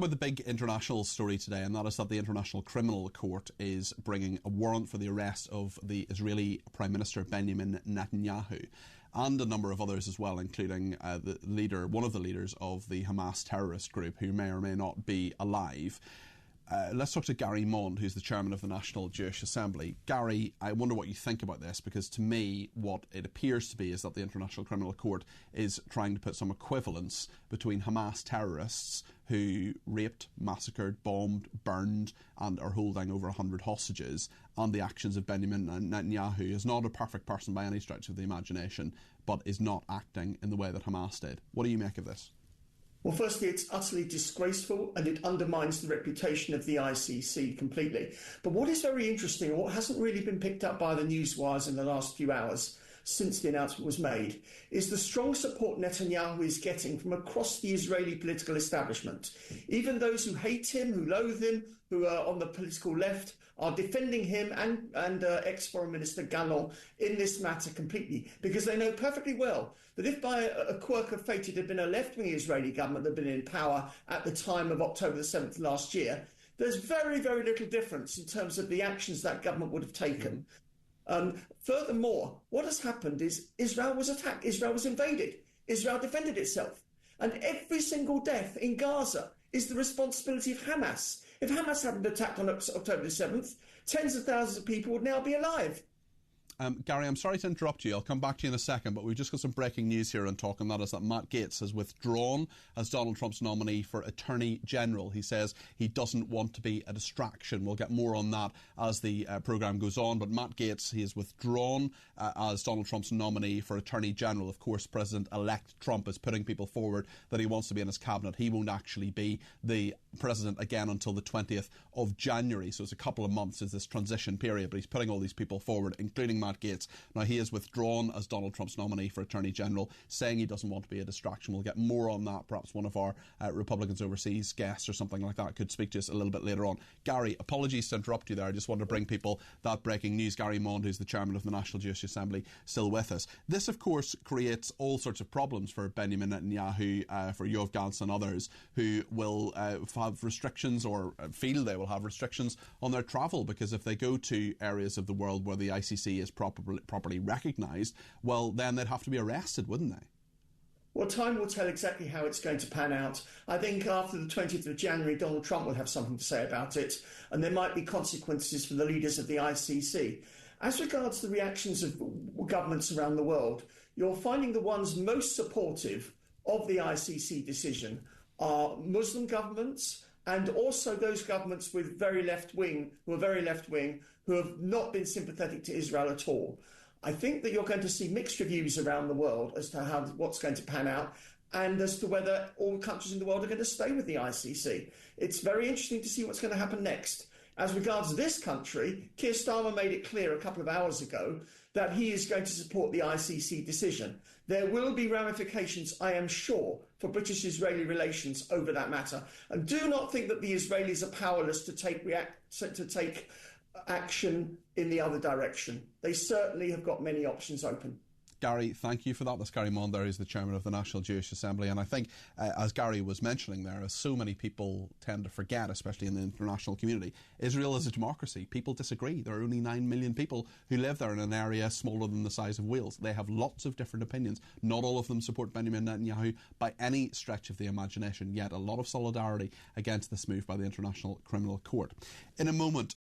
About the big international story today, and that is that the International Criminal Court is bringing a warrant for the arrest of the Israeli Prime Minister Benjamin Netanyahu and a number of others as well, including one of the leaders of the Hamas terrorist group, who may or may not be alive. Let's talk to Gary Mond, who's the chairman of the National Jewish Assembly. Gary, I wonder what you think about this, because to me what it appears to be is that the International Criminal Court is trying to put some equivalence between Hamas terrorists who raped, massacred, bombed, burned and are holding over 100 hostages, and the actions of Benjamin Netanyahu, who is not a perfect person by any stretch of the imagination, but is not acting in the way that Hamas did. What do you make of this? Well, firstly, it's utterly disgraceful and it undermines the reputation of the ICC completely. But what is very interesting, and what hasn't really been picked up by the news wires in the last few hours since the announcement was made, is the strong support Netanyahu is getting from across the Israeli political establishment. Even those who hate him, who loathe him, who are on the political left, are defending him and ex-Foreign Minister Gallant in this matter completely, because they know perfectly well that if by a quirk of fate it had been a left-wing Israeli government that had been in power at the time of October the 7th last year, there's very, very little difference in terms of the actions that government would have taken. Furthermore, what has happened is Israel was attacked, Israel was invaded, Israel defended itself. And every single death in Gaza is the responsibility of Hamas. If Hamas hadn't attacked on October the 7th, tens of thousands of people would now be alive. Gary, I'm sorry to interrupt you. I'll come back to you in a second, but we've just got some breaking news here on Talk, and that is that Matt Gaetz has withdrawn as Donald Trump's nominee for Attorney General. He says he doesn't want to be a distraction. We'll get more on that as the programme goes on, but Matt Gaetz, he has withdrawn as Donald Trump's nominee for Attorney General. Of course, President-elect Trump is putting people forward that he wants to be in his cabinet. He won't actually be the president again until the 20th of January, so it's a couple of months is this transition period, but he's putting all these people forward, including Matt Gaetz. Now, he has withdrawn as Donald Trump's nominee for Attorney General, saying he doesn't want to be a distraction. We'll get more on that. Perhaps one of our Republicans overseas guests or something like that could speak to us a little bit later on. Gary, apologies to interrupt you there. I just want to bring people that breaking news. Gary Mond, who's the chairman of the National Jewish Assembly, still with us. This, of course, creates all sorts of problems for Benjamin Netanyahu, for Yoav Gallant and others, who will have restrictions or feel they will have restrictions on their travel, because if they go to areas of the world where the ICC is properly recognised, well, then they'd have to be arrested, wouldn't they? Well, time will tell exactly how it's going to pan out. I think after the 20th of January, Donald Trump will have something to say about it, and there might be consequences for the leaders of the ICC. As regards the reactions of governments around the world, you're finding the ones most supportive of the ICC decision are Muslim governments, and also those governments with who are very left-wing, who have not been sympathetic to Israel at all. I think that you're going to see mixed reviews around the world as to what's going to pan out, and as to whether all countries in the world are going to stay with the ICC. It's very interesting to see what's going to happen next. As regards this country, Keir Starmer made it clear a couple of hours ago that he is going to support the ICC decision. There will be ramifications, I am sure, for British-Israeli relations over that matter. And do not think that the Israelis are powerless to take action in the other direction. They certainly have got many options open. Gary, thank you for that. That's Gary Mond there, who's the chairman of the National Jewish Assembly. And I think, as Gary was mentioning there, as so many people tend to forget, especially in the international community, Israel is a democracy. People disagree. There are only 9 million people who live there in an area smaller than the size of Wales. They have lots of different opinions. Not all of them support Benjamin Netanyahu by any stretch of the imagination, yet a lot of solidarity against this move by the International Criminal Court. In a moment,